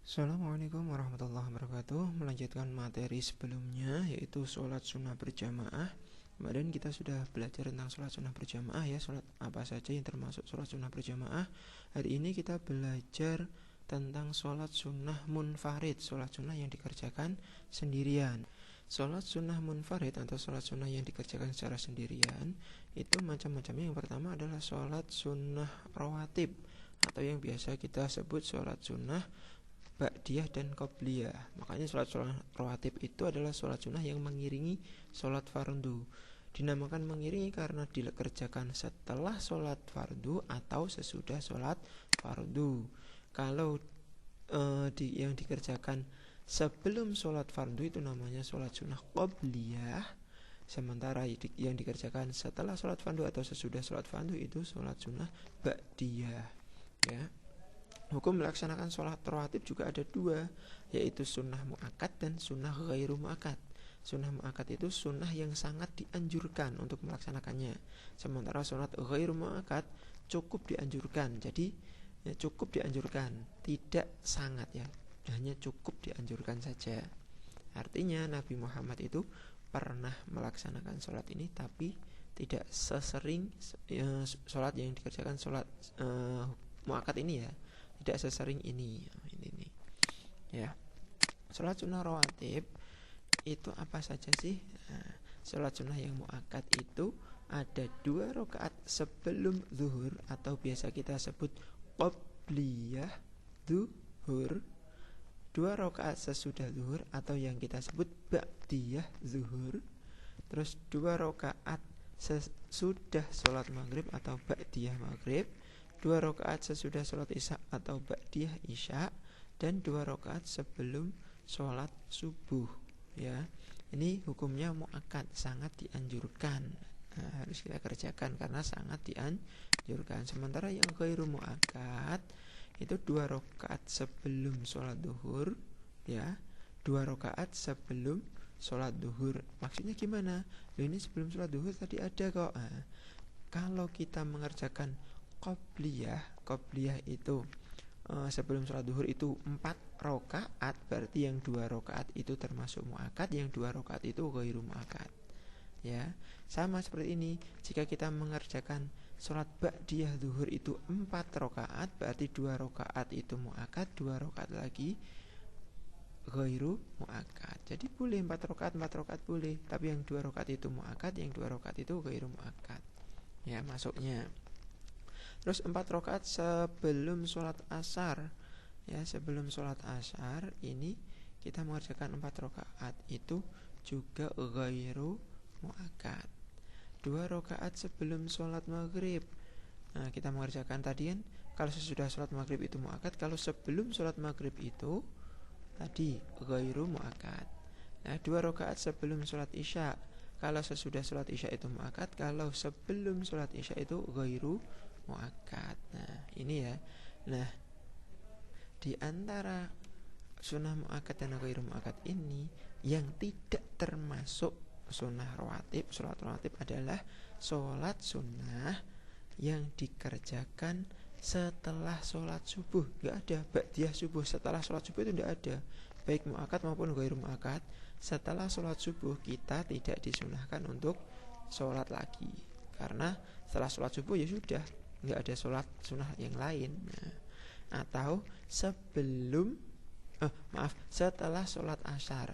Assalamualaikum warahmatullahi wabarakatuh. Melanjutkan materi sebelumnya, yaitu sholat sunnah berjamaah. Kemarin kita sudah belajar tentang sholat sunnah berjamaah ya, sholat apa saja yang termasuk sholat sunnah berjamaah. Hari ini kita belajar tentang sholat sunnah munfarid, sholat sunnah yang dikerjakan sendirian. Sholat sunnah munfarid atau sholat sunnah yang dikerjakan secara sendirian itu macam-macamnya. Yang pertama adalah sholat sunnah rawatib, atau yang biasa kita sebut sholat sunnah ba'diyah dan qobliyah. Makanya sholat rawatib itu adalah sholat sunnah yang mengiringi sholat fardu. Dinamakan mengiringi karena dikerjakan setelah sholat fardu atau sesudah sholat fardu. Kalau yang dikerjakan sebelum sholat fardu itu namanya sholat sunnah qobliyah. Sementara yang dikerjakan setelah sholat fardu atau sesudah sholat fardu itu sholat sunnah ba'diyah ya. Hukum melaksanakan sholat rawatib juga ada dua, yaitu sunnah mu'akkad dan sunnah ghairu mu'akkad. Sunnah mu'akkad itu sunnah yang sangat dianjurkan untuk melaksanakannya. Sementara sholat ghairu mu'akkad cukup dianjurkan. Jadi ya, cukup dianjurkan, tidak sangat ya, hanya cukup dianjurkan saja. Artinya Nabi Muhammad itu pernah melaksanakan sholat ini, tapi tidak sesering sholat yang dikerjakan sholat mu'akkad ini ya. Tidak sesering ini ya. Sholat sunnah rawatib itu apa saja sih? Sholat sunnah yang mu'akkad itu ada 2 rakaat sebelum zuhur atau biasa kita sebut qobliyah zuhur, 2 rakaat sesudah zuhur atau yang kita sebut ba'diyah zuhur, terus 2 rakaat sesudah sholat maghrib atau ba'diyah maghrib, 2 rakaat sesudah sholat isya atau ba'diyah isya, dan 2 rakaat sebelum sholat subuh ya. Ini hukumnya mu'akkad, sangat dianjurkan. Harus kita kerjakan karena sangat dianjurkan. Sementara yang ghairu mu'akkad itu 2 rakaat sebelum sholat duhur ya, 2 rakaat sebelum sholat duhur. Maksudnya gimana? Ini sebelum sholat duhur tadi ada kok. Kalau kita mengerjakan qobliyah itu sebelum sholat duhur itu 4 rakaat, berarti yang 2 rakaat itu termasuk mu'akkad, yang 2 rakaat itu ghairu mu'akkad ya. Sama seperti ini, jika kita mengerjakan sholat ba'diyah zuhur itu 4 rakaat, berarti 2 rakaat itu mu'akkad, 2 rakaat lagi ghairu mu'akkad. Jadi boleh 4 rakaat boleh, tapi yang 2 rakaat itu mu'akkad, yang 2 rakaat itu ghairu mu'akkad ya masuknya. Terus 4 rakaat sebelum sholat asar ya, sebelum sholat asar ini kita mengerjakan 4 rakaat itu juga ghairu mu'akkad. 2 rakaat sebelum sholat maghrib, nah kita mengerjakan tadi kan, kalau sesudah sholat maghrib itu mu'akkad, kalau sebelum sholat maghrib itu tadi ghairu mu'akkad. Nah 2 rakaat sebelum sholat isya, kalau sesudah sholat isya itu mu'akkad, kalau sebelum sholat isya itu ghairu mu'akkad. Nah ini ya. Nah di antara sunnah mu'akkad dan ghairu mu'akkad ini, yang tidak termasuk sunnah rawatib, sholat rawatib adalah sholat sunnah yang dikerjakan setelah sholat subuh. Gak ada ba'diyah subuh setelah sholat subuh, itu gak ada, baik mu'akkad maupun ghairu mu'akkad. Setelah sholat subuh kita tidak disunahkan untuk sholat lagi, karena setelah sholat subuh ya sudah, nggak ada sholat sunnah yang lain. Atau setelah sholat asar,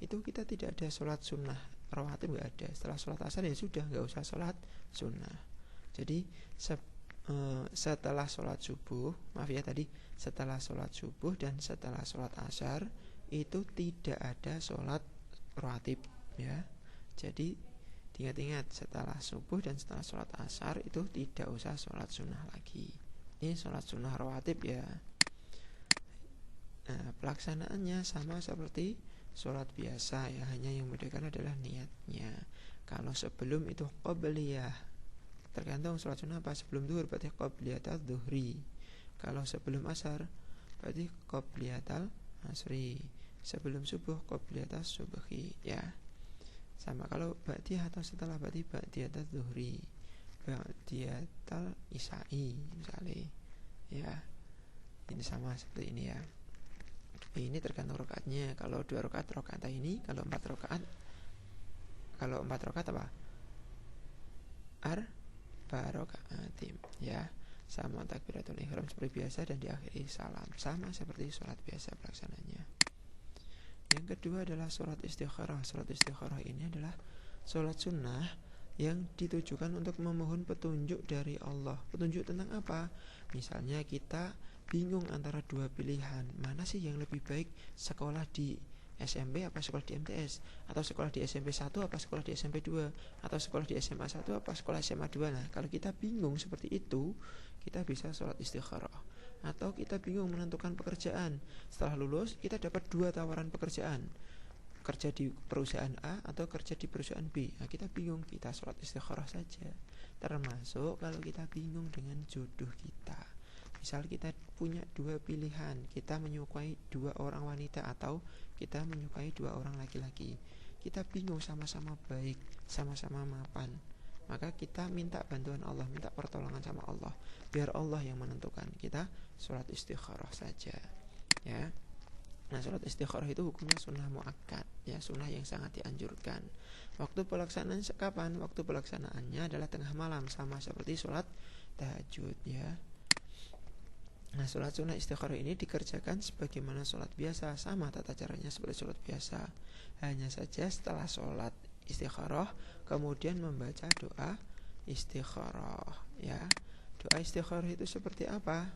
itu kita tidak ada sholat sunnah rawatib, nggak ada. Setelah sholat asar ya sudah, nggak usah sholat sunnah. Jadi setelah sholat subuh, setelah sholat subuh dan setelah sholat asar itu tidak ada sholat rawatib ya. Jadi ingat-ingat, setelah subuh dan setelah sholat asar itu tidak usah sholat sunnah lagi. Ini sholat sunnah rawatib ya. Nah pelaksanaannya sama seperti sholat biasa ya, hanya yang membedakan adalah niatnya. Kalau sebelum itu qobliyah, tergantung sholat sunnah apa. Sebelum duhur berarti qobliyatul duhri, kalau sebelum asar berarti qobliyatul asri, sebelum subuh qobliyatul subhi ya. Sama kalau ba'diyah atau setelah berarti ba'diyatul zuhri, ba'diyatul isya'i misalnya ya. Ini sama seperti ini ya. Ini tergantung rakaatnya. Kalau 2 rakaat rakaat ini, kalau 4 rakaat apa? Arba rakaatim ya. Sama takbiratul ihram seperti biasa dan diakhiri salam. Sama seperti sholat biasa pelaksananya. Yang kedua adalah sholat istikharah. Sholat istikharah ini adalah sholat sunnah yang ditujukan untuk memohon petunjuk dari Allah. Petunjuk tentang apa? Misalnya kita bingung antara 2 pilihan, mana sih yang lebih baik, sekolah di SMP apa sekolah di MTS, atau sekolah di SMP 1 apa sekolah di SMP 2, atau sekolah di SMA 1 apa sekolah SMA 2. Nah, kalau kita bingung seperti itu, kita bisa sholat istikharah. Atau kita bingung menentukan pekerjaan, setelah lulus kita dapat 2 tawaran pekerjaan, kerja di perusahaan A atau kerja di perusahaan B. Nah, kita bingung, kita sholat istikharah saja. Termasuk kalau kita bingung dengan jodoh kita. Misal kita punya 2 pilihan, kita menyukai 2 orang wanita atau kita menyukai 2 orang laki-laki. Kita bingung, sama-sama baik, sama-sama mapan. Maka kita minta bantuan Allah, minta pertolongan sama Allah. Biar Allah yang menentukan. Kita sholat istikharah saja. Ya. Nah, sholat istikharah itu hukumnya sunnah muakkad, ya, sunnah yang sangat dianjurkan. Waktu pelaksanaan kapan? Waktu pelaksanaannya adalah tengah malam, sama seperti sholat tahajud, ya. Nah, sholat sunnah istikharah ini dikerjakan sebagaimana sholat biasa, sama tata caranya seperti sholat biasa. Hanya saja setelah sholat istikharah kemudian membaca doa istikharah, ya. Doa istikharah itu seperti apa?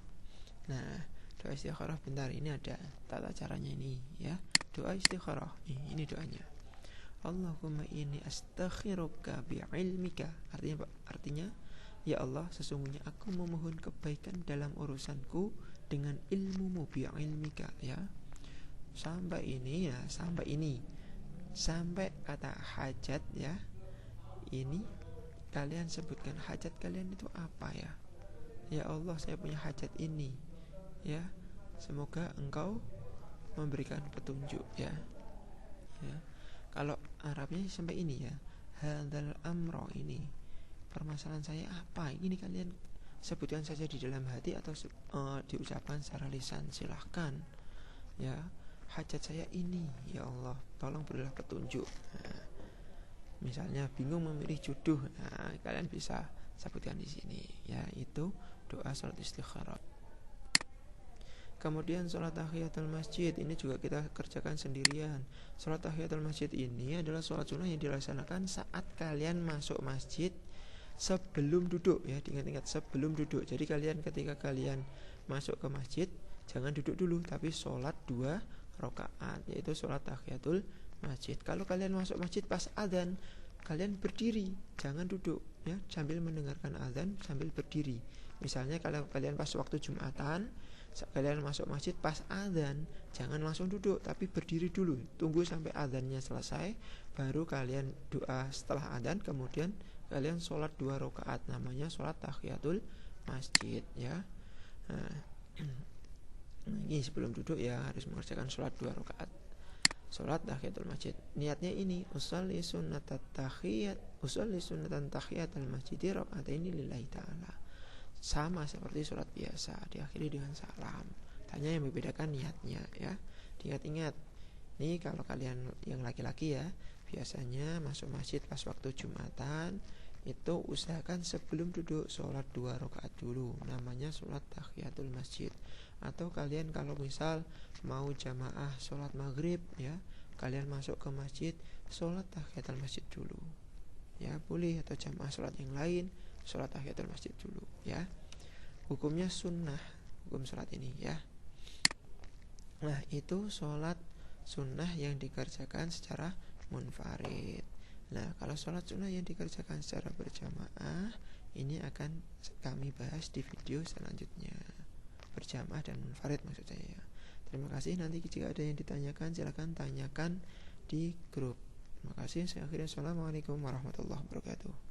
Nah, doa istikharah bentar, ini ada tata caranya ini, ya. Doa istikharah, ini doanya. Allahumma inni astakhiruka bi'ilmika. Artinya ya Allah, sesungguhnya aku memohon kebaikan dalam urusanku dengan ilmumu, bi'ilmika, ya. Sampai ini ya, sampai kata hajat, ya. Ini kalian sebutkan hajat kalian itu apa, ya. Ya Allah, saya punya hajat ini, ya. Semoga engkau memberikan petunjuk, ya. Ya. Kalau Arabnya sampai ini, ya. Hadzal amro, ini permasalahan saya apa? Ini kalian sebutkan saja di dalam hati atau diucapkan secara lisan, silahkan, ya. Hajat saya ini, ya Allah, tolong berilah petunjuk. Nah, misalnya bingung memilih jodoh, nah, kalian bisa sebutkan di sini, ya. Itu doa sholat istikharah. Kemudian sholat tahiyatul masjid ini juga kita kerjakan sendirian. Sholat tahiyatul masjid ini adalah sholat sunnah yang dilaksanakan saat kalian masuk masjid sebelum duduk, ya. Diingat-ingat, sebelum duduk. Jadi kalian ketika kalian masuk ke masjid jangan duduk dulu, tapi sholat 2 rakaat, yaitu sholat tahiyatul masjid. Kalau kalian masuk masjid pas adzan, kalian berdiri, jangan duduk, ya. Sambil mendengarkan adzan sambil berdiri. Misalnya kalau kalian pas waktu Jumatan, kalian masuk masjid pas adzan, jangan langsung duduk, tapi berdiri dulu, tunggu sampai adzannya selesai, baru kalian doa setelah adzan, kemudian kalian sholat 2 rakaat, namanya sholat tahiyatul masjid, ya. Nah, ini sebelum duduk, ya, harus mengerjakan sholat 2 rakaat, sholat tahiyatul masjid. Niatnya ini, usolli sunnatan tahiyatul masjidi rakaataini lillahi ta'ala. Sama seperti sholat biasa, diakhiri dengan salam. Hanya yang membedakan niatnya, ya. Diingat-ingat. Nih kalau kalian yang laki-laki, ya, biasanya masuk masjid pas waktu Jumatan, itu usahakan sebelum duduk sholat 2 rakaat dulu, namanya sholat tahiyatul masjid. Atau kalian kalau misal mau jamaah sholat maghrib, ya, kalian masuk ke masjid sholat tahiyatul masjid dulu, ya, boleh. Atau jamaah sholat yang lain, sholat tahiyatul masjid dulu, ya. Hukumnya sunnah, hukum sholat ini, ya. Nah, itu sholat sunnah yang dikerjakan secara munfarid. Nah, kalau sholat sunnah yang dikerjakan secara berjamaah, ini akan kami bahas di video selanjutnya, berjamaah dan munfarid maksud saya. Terima kasih. Nanti jika ada yang ditanyakan, silakan tanyakan di grup. Terima kasih. Saya akhiri. Assalamualaikum warahmatullahi wabarakatuh.